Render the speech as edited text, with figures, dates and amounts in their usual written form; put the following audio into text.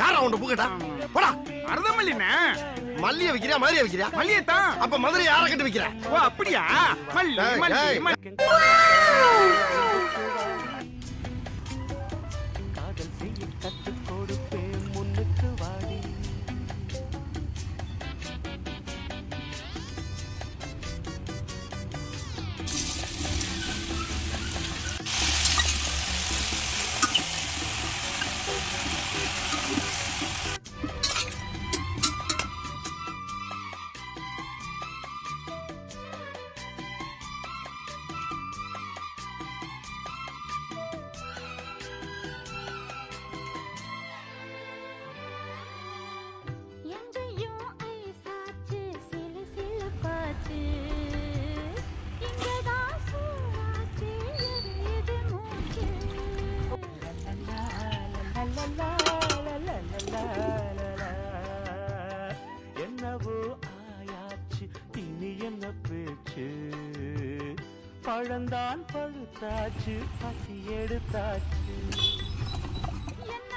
யாரா உன்ட பூக்கட்டா போடா. மருதமல்லிண்ணே. மல்லிய விக்கிறியா மதுரைய விக்கிறியா? மல்லியத்தான். அப்ப மதுரை யார கட்டு விக்கிற? ஓ அப்படியா? மல்லி. காதல் செய்ய கற்றுக் கொடுப்பேன் முன்னுக்கு வாடி. என்னவோ ஆயாச்சு இனி என்ன பேச்சு, பழந்தான் பழுத்தாச்சு பசி எடுத்தாச்சு. என்ன